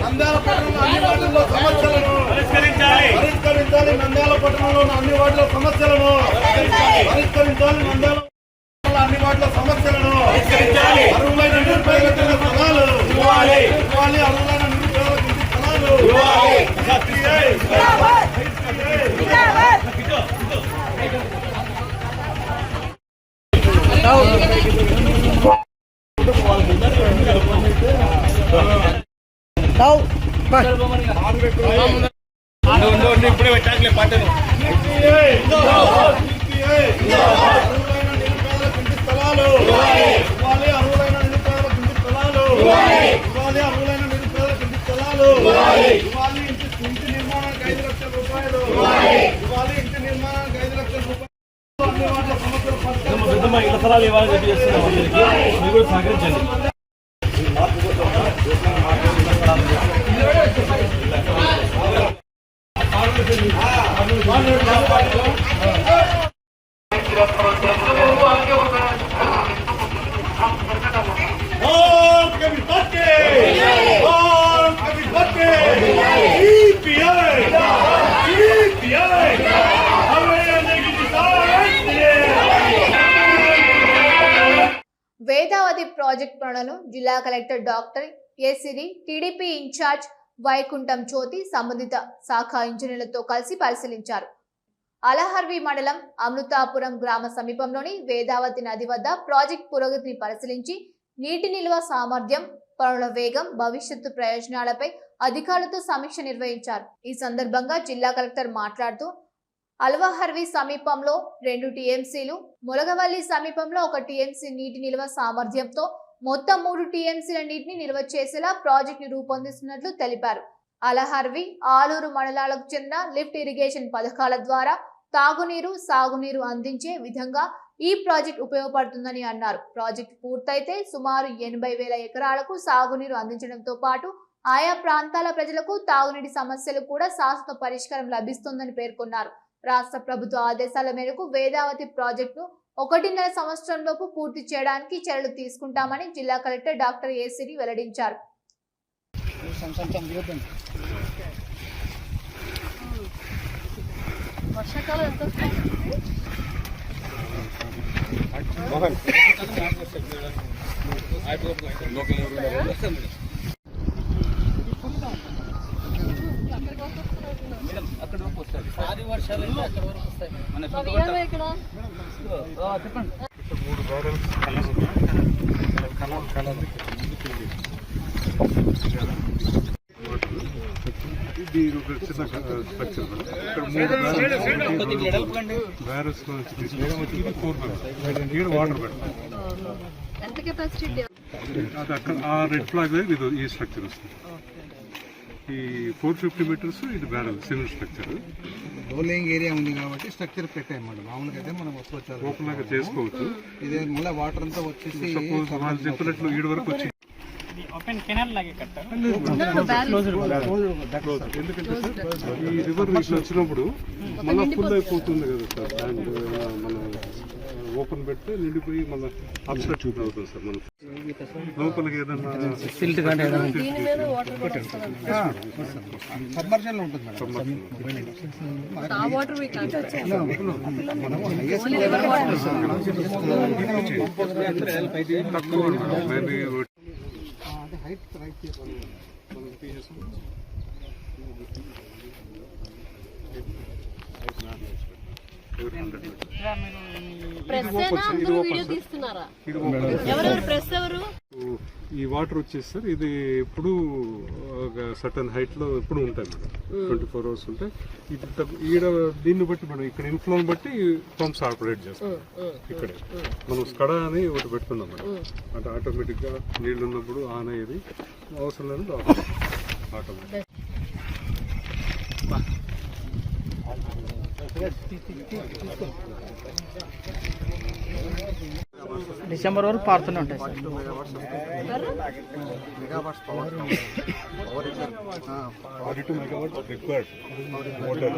Speaker 11: నంద్యాల పట్టణంలో అన్ని వార్డుల్లో సమస్యలను పరిష్కరించాలి. నంద్యాల పట్టణంలో అన్ని వార్డుల సమస్యలను పరిష్కరించాలి. నంద్యాల అన్ని వార్డుల సమస్యలను పరిష్కరించాలి. అర్హులైన నిరుపేదలకు స్థలాలు ఇవ్వాలి. అర్హులైన నిరుపేదలకు స్థలాలు ఇవ్వాలి. ఇప్పుడే పెట్టాలి పాటను. స్థలాలు అర్హులైన నిరుపేదలకు ఇంటి స్థలాలు అర్హులైన నిరుపేదలకు ఇంటి స్థలాలు ఇంటి నిర్మాణానికి 5 లక్షల రూపాయలు ఇంటి నిర్మాణానికి 5 లక్షల రూపాయలు. అన్ని వాటిల సమస్యలు ఇళ్ల స్థలాలు ఇవ్వాలని చెప్పి చేస్తున్నాం. మీరు కూడా సహకరించండి.
Speaker 1: వేదావతి ప్రాజెక్ట్ పనులను జిల్లా collector doctor ఏసిరి, TDP incharge Vaikuntham జ్యోతి సంబంధిత శాఖ ఇంజనీర్లతో కలిసి పరిశీలించారు. అలహర్వి మండలం అమృతాపురం గ్రామ సమీపంలోని వేదావతి నది వద్ద ప్రాజెక్ట్ పురోగతిని పరిశీలించి నీటి నిల్వ సామర్థ్యం, పనుల వేగం, భవిష్యత్తు ప్రయోజనాలపై అధికారులతో సమీక్ష నిర్వహించారు. ఈ సందర్భంగా జిల్లా కలెక్టర్ మాట్లాడుతూ అల్వహర్వి సమీపంలో 2 టీఎంసీలు, ములగవల్లి సమీపంలో 1 టీఎంసీ నీటి నిల్వ సామర్థ్యంతో మొత్తం 3 టీఎంసీల నీటిని నిల్వ చేసేలా ప్రాజెక్ట్ ని రూపొందిస్తున్నట్లు తెలిపారు. అలహర్వి, ఆలూరు మండలాలకు చెందిన లిఫ్ట్ ఇరిగేషన్ పథకాల ద్వారా తాగునీరు, సాగునీరు అందించే విధంగా ఈ ప్రాజెక్ట్ ఉపయోగపడుతుందని అన్నారు. ప్రాజెక్ట్ పూర్తయితే సుమారు 80,000 ఎకరాలకు సాగునీరు అందించడంతో పాటు ఆయా ప్రాంతాల ప్రజలకు తాగునీటి సమస్యలు కూడా శాశ్వత పరిష్కారం లభిస్తుందని పేర్కొన్నారు. రాష్ట్ర ప్రభుత్వ ఆదేశాల మేరకు వేదావతి ప్రాజెక్టును 1.5 సంవత్సరంలోపు పూర్తి చేయడానికి చర్యలు తీసుకుంటామని జిల్లా కలెక్టర్ డాక్టర్ ఏసిరి వెల్లడించారు.
Speaker 3: అక్కడ వరకు వస్తాయి. భారీ వర్షాలు అయితే అక్కడ వరకు వస్తాయి. చెప్పండి.
Speaker 7: 3 బ్యారెల్స్ కలర్ ఇది ఒక చిన్న స్ట్రక్చర్. ఇక్కడ 3 బ్యారెల్స్ ఇది 4 బ్యారెల్స్. ఇక్కడ వాటర్ పెడతాం. ఎంత కెపాసిటీ? అది అక్కడ ఆ రెడ్ ఫ్లాగ్ ఇది ఈ స్ట్రక్చర్ వస్తుంది. ఈ 450 మీటర్స్ ఇది barrel similar structure.
Speaker 3: Rolling area ఉంది కాబట్టి స్ట్రక్చర్ పెట్టాయన్నమాట. మామూలుగా అయితే మనం
Speaker 7: ఓపెన్ లాగా చేసుకోవచ్చు.
Speaker 3: ఇది మళ్ళీ వాటర్ అంతా వచ్చేసి
Speaker 7: సపోజ్ వాళ్ళు చెప్పినట్లు ఈడు వరకు వచ్చి ఎందుకంటే సార్ ఈ రివర్ ఇట్లా వచ్చినప్పుడు మళ్ళీ ఫుల్ అయిపోతుంది కదా సార్. అండ్ మనం ఓపెన్ పెడితే నిండిపోయి మళ్ళీ అబ్స్ట్రక్ట్ అవుతుంది సార్. మనం లోపలికి ఏదన్నా
Speaker 3: సబ్మర్షన్ ఉంటుంది.
Speaker 7: తక్కువ మేబీ
Speaker 3: హైట్ రైట్ చేసుకోవాలి.
Speaker 7: ఈ వాటర్ వచ్చేసి సార్ ఇది ఎప్పుడు సర్టన్ హైట్ లో ఎప్పుడు ఉంటాయి మేడం. 24 hours ఉంటాయి. ఇది ఈడ దీన్ని బట్టి మనం ఇక్కడ ఇన్ఫ్లోని బట్టి పంప్స్ ఆపరేట్ చేస్తాం. ఇక్కడే మనం స్కడా అని ఒకటి పెట్టుకున్నాం మేడం. అంటే ఆటోమేటిక్ గా నీళ్ళు ఉన్నప్పుడు ఆన్ అయ్యేది, అవసరం లేదు ఆటోమేటిక్.
Speaker 8: డిసెంబర్ వరకు పారుతూనే ఉంటాయి sir.
Speaker 3: Megawatts power
Speaker 11: 42 megawatts required motor.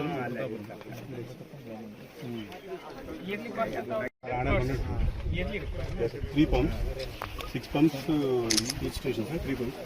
Speaker 11: Yes, 3 pumps, 6 pumps each station, sir. 3 pumps.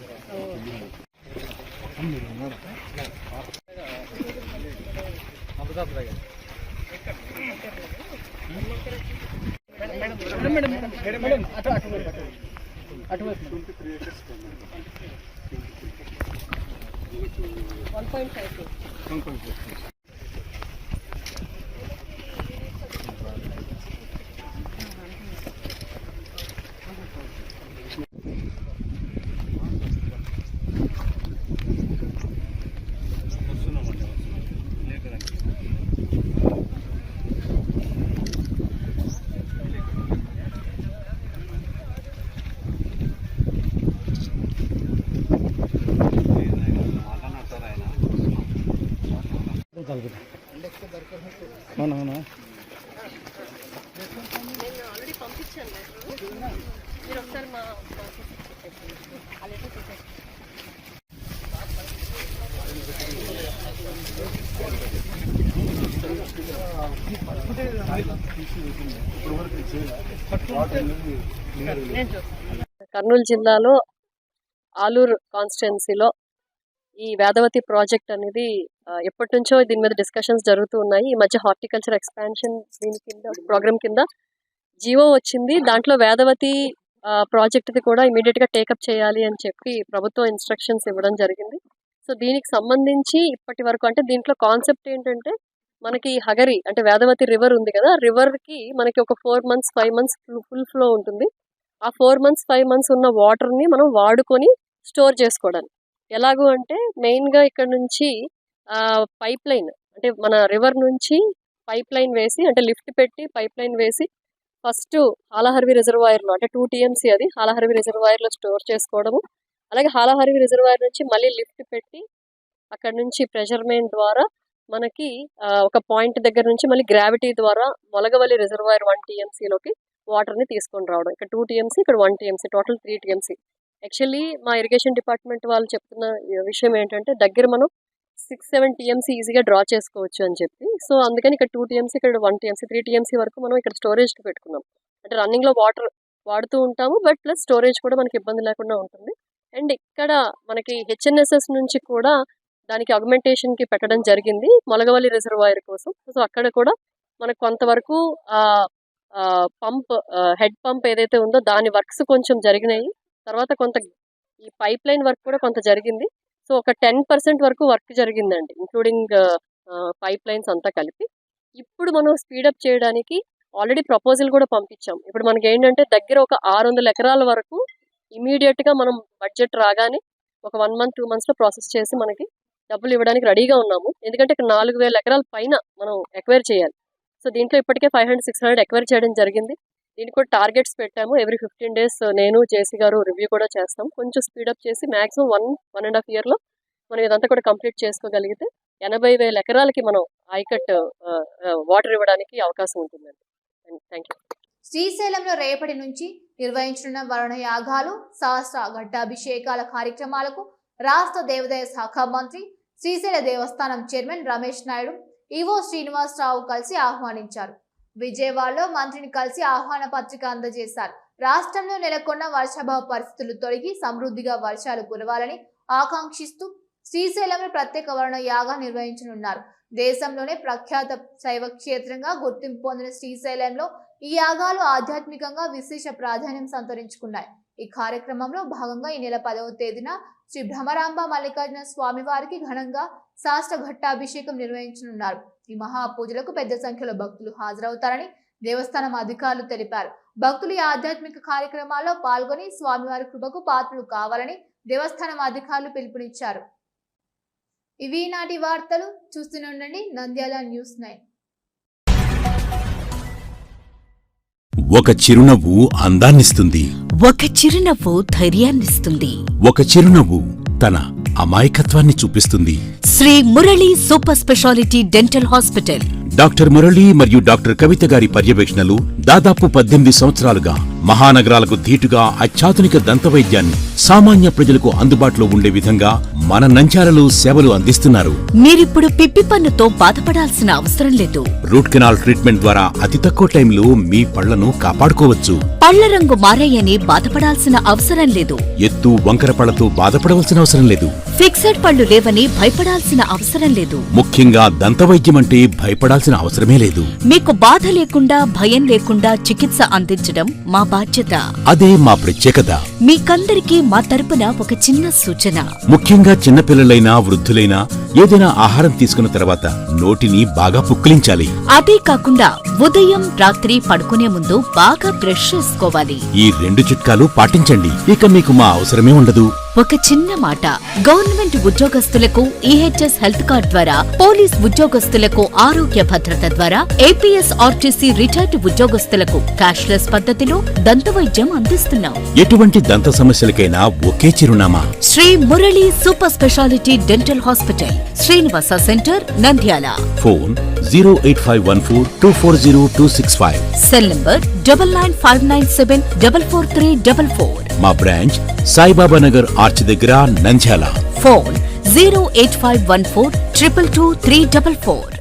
Speaker 8: అవునవునా
Speaker 12: కర్నూలు జిల్లాలో ఆలూరు కాన్స్టిట్యున్సీలో ఈ వేదవతి ప్రాజెక్ట్ అనేది ఎప్పటి నుంచో దీని మీద డిస్కషన్స్ జరుగుతూ ఉన్నాయి. ఈ మధ్య హార్టికల్చర్ ఎక్స్పాన్షన్ దీని కింద ప్రోగ్రామ్ కింద జీవో వచ్చింది. దాంట్లో వేదవతి ప్రాజెక్ట్ది కూడా ఇమీడియట్గా టేకప్ చేయాలి అని చెప్పి ప్రభుత్వం ఇన్స్ట్రక్షన్స్ ఇవ్వడం జరిగింది. సో దీనికి సంబంధించి ఇప్పటి వరకు అంటే దీంట్లో కాన్సెప్ట్ ఏంటంటే మనకి హగరి అంటే వేదవతి రివర్ ఉంది కదా, రివర్కి మనకి ఒక 4 months 5 months ఫుల్ ఫ్లో ఉంటుంది. ఆ 4 months 5 months ఉన్న వాటర్ని మనం వాడుకొని స్టోర్ చేసుకోవడానికి ఎలాగూ అంటే మెయిన్గా ఇక్కడ నుంచి పైప్ లైన్ అంటే మన రివర్ నుంచి పైప్ లైన్ వేసి అంటే లిఫ్ట్ పెట్టి పైప్ లైన్ వేసి ఫస్ట్ హాలహర్వి రిజర్వాయర్లో అంటే 2 TMC అది హాలహర్వి రిజర్వాయర్లో స్టోర్ చేసుకోవడము. అలాగే హాలహర్వి రిజర్వాయర్ నుంచి మళ్ళీ లిఫ్ట్ పెట్టి అక్కడ నుంచి ప్రెషర్మెంట్ ద్వారా మనకి ఒక పాయింట్ దగ్గర నుంచి మళ్ళీ గ్రావిటీ ద్వారా మొలగవల్లి రిజర్వాయర్ 1 TMCలోకి వాటర్ని తీసుకొని రావడం. ఇక్కడ 2 TMC ఇక్కడ 1 TMC టోటల్ 3 TMC. యాక్చువల్లీ మా ఇరిగేషన్ డిపార్ట్మెంట్ వాళ్ళు చెప్తున్న విషయం ఏంటంటే దగ్గర మనం 6-7 TMC ఈజీగా డ్రా చేసుకోవచ్చు అని చెప్పి. సో అందుకని ఇక్కడ 2 TMC ఇక్కడ 1 TMC 3 TMC వరకు మనం ఇక్కడ స్టోరేజ్కి పెట్టుకున్నాం. అంటే రన్నింగ్లో వాటర్ వాడుతూ ఉంటాము బట్ ప్లస్ స్టోరేజ్ కూడా మనకి ఇబ్బంది లేకుండా ఉంటుంది. అండ్ ఇక్కడ మనకి HNSS నుంచి కూడా దానికి అగ్మెంటేషన్కి పెట్టడం జరిగింది మొలగవల్లి రిజర్వాయర్ కోసం. సో అక్కడ కూడా మనకు కొంతవరకు పంప్ హెడ్ పంప్ ఏదైతే ఉందో దాని వర్క్స్ కొంచెం జరిగినాయి. తర్వాత కొంత ఈ పైప్ లైన్ వర్క్ కూడా కొంత జరిగింది. సో ఒక 10% వరకు వర్క్ జరిగిందండి ఇంక్లూడింగ్ పైప్ లైన్స్ అంతా కలిపి. ఇప్పుడు మనం స్పీడప్ చేయడానికి ఆల్రెడీ ప్రపోజల్ కూడా పంపించాం. ఇప్పుడు మనకి ఏంటంటే దగ్గర ఒక 600 ఎకరాల వరకు ఇమీడియట్గా మనం బడ్జెట్ రాగానే ఒక 1 month 2 monthsలో ప్రాసెస్ చేసి మనకి డబ్బులు ఇవ్వడానికి రెడీగా ఉన్నాము. ఎందుకంటే ఇక్కడ 4000 ఎకరాల పైన మనం ఎక్వైర్ చేయాలి. సో దీంట్లో ఇప్పటికే 500-600 ఎక్వైర్ చేయడం జరిగింది. దీనికి కూడా టార్గెట్స్ పెట్టాము. ఎవ్రీ 15 days నేను జేసీ గారు రివ్యూ కూడా చేస్తాం. కొంచెం స్పీడప్ చేసి మ్యాక్సిమం 1.5 yearలో మనం ఇదంతా కూడా కంప్లీట్ చేసుకోగలిగితే 80,000 ఎకరాలకి మనం ఆయకట్ వాటర్ ఇవ్వడానికి అవకాశం ఉంటుందండి. Thank you.
Speaker 1: శ్రీశైలంలో రేపటి నుంచి నిర్వహించనున్న వరుణ యాగాలు సహస్ర ఘట్టాభిషేకాల కార్యక్రమాలకు రాష్ట్ర దేవాదాయ శాఖ మంత్రి శ్రీశైల దేవస్థానం చైర్మన్ రమేష్ నాయుడు ఈవో శ్రీనివాసరావు కలిసి ఆహ్వానించారు. విజయవాడలో మంత్రిని కలిసి ఆహ్వాన పత్రిక అందజేశారు. రాష్ట్రంలో నెలకొన్న వర్షాభావ పరిస్థితులు తొలగి సమృద్ధిగా వర్షాలు కురవాలని ఆకాంక్షిస్తూ శ్రీశైలంలో ప్రత్యేక వరుణ యాగా నిర్వహించనున్నారు. దేశంలోనే ప్రఖ్యాత శైవ క్షేత్రంగా గుర్తింపు పొందిన శ్రీశైలంలో ఈ యాగాలు ఆధ్యాత్మికంగా విశేష ప్రాధాన్యం సంతరించుకున్నాయి. ఈ కార్యక్రమంలో భాగంగా ఈ నెల 10వ తేదీన శ్రీ భ్రమరాంబ మల్లికార్జున స్వామి వారికి ఘనంగా శాస్త్ర ఘట్టాభిషేకం నిర్వహించనున్నారు. ఈ మహాపూజలకు పెద్ద సంఖ్యలో భక్తులు హాజరవుతారని దేవస్థానం అధికారులు తెలిపారు. భక్తులు ఈ ఆధ్యాత్మిక కార్యక్రమాల్లో పాల్గొని స్వామివారి కృపకు పాత్రలు కావాలని దేవస్థానం అధికారులు పిలుపునిచ్చారు. ఇవి నాటి వార్తలు. చూస్తూనే ఉండండి నంద్యాల న్యూస్ 9.
Speaker 13: ఒక చిరునవ్వు అందాన్నిస్తుంది,
Speaker 14: ఒక చిరునవ్వు ధైర్యాన్నిస్తుంది,
Speaker 13: ఒక చిరునవ్వు తన అమాయకత్వాన్ని చూపిస్తుంది.
Speaker 14: Shri Murali super speciality dental hospital
Speaker 13: doctor Murali మరియు డాక్టర్ కవిత గారి పర్యవేక్షణలు దాదాపు 18 సంవత్సరాలుగా మహానగరాలకు ధీటుగా అత్యాధునిక దంతవైద్యాన్ని సామాన్య ప్రజలకు అందుబాటులో ఉండే విధంగా మన నంద్యాలలో సేవలు అందిస్తున్నారు.
Speaker 14: మీరిప్పుడు పిప్పి పన్నుతో బాధపడాల్సిన అవసరం లేదు.
Speaker 13: రూట్ కెనాల్ ట్రీట్మెంట్ ద్వారా అతి తక్కువ టైంలో మీ పళ్లను కాపాడుకోవచ్చు.
Speaker 14: పళ్ల రంగు మారాయని బాధపడాల్సిన అవసరం లేదు.
Speaker 13: ఎత్తు వంకర పళ్లతో బాధపడవలసిన అవసరం లేదు.
Speaker 14: ఫిక్సెడ్ పళ్ళు లేవని భయపడాల్సిన అవసరం లేదు.
Speaker 13: ముఖ్యంగా దంతవైద్యం అంటే భయపడాల్సిన అవసరమే లేదు.
Speaker 14: మీకు బాధ లేకుండా భయం లేకుండా చికిత్స అందించడం మా బాధ్యత.
Speaker 13: అదే మా ప్రత్యేకత.
Speaker 14: మీకందరికీ మా తరపున ఒక చిన్న సూచన.
Speaker 13: ముఖ్యంగా చిన్నపిల్లలైనా వృద్ధులైనా ఏదైనా ఆహారం తీసుకున్న తర్వాత నోటిని బాగా పుక్కిలించాలి.
Speaker 14: అదే కాకుండా ఉదయం రాత్రి పడుకునే ముందు బాగా బ్రష్ చేసుకోవాలి.
Speaker 13: ఈ 2 చిట్కాలు పాటించండి. ఇక మీకు మా అవసరమే ఉండదు.
Speaker 14: ఒక చిన్న మాట, గవర్నమెంట్ ఉద్యోగస్తులకు ఈహెచ్ఎస్ హెల్త్ కార్డ్ ద్వారా, పోలీస్ ఉద్యోగస్తులకు ఆరోగ్య భద్రత ద్వారా, ఏపీఎస్ ఆర్టీసీ రిటైర్డ్ ఉద్యోగస్తులకు క్యాష్లెస్ పద్ధతిలో దంతవైద్యం అందిస్తున్నాం.
Speaker 13: ఎటువంటి దంత సమస్యలకైనా ఒకే చిరునామా,
Speaker 14: Shri Murali super speciality dental hospital, Srinivasa center, Nandyala.
Speaker 13: Phone 08514240265.
Speaker 14: Cell number 9959744344.
Speaker 13: మా బ్రాంచ్ సాయిబాబా నగర్ ఆర్చ్ దగ్గర, నంద్యాల.
Speaker 14: ఫోన్ 08514222344.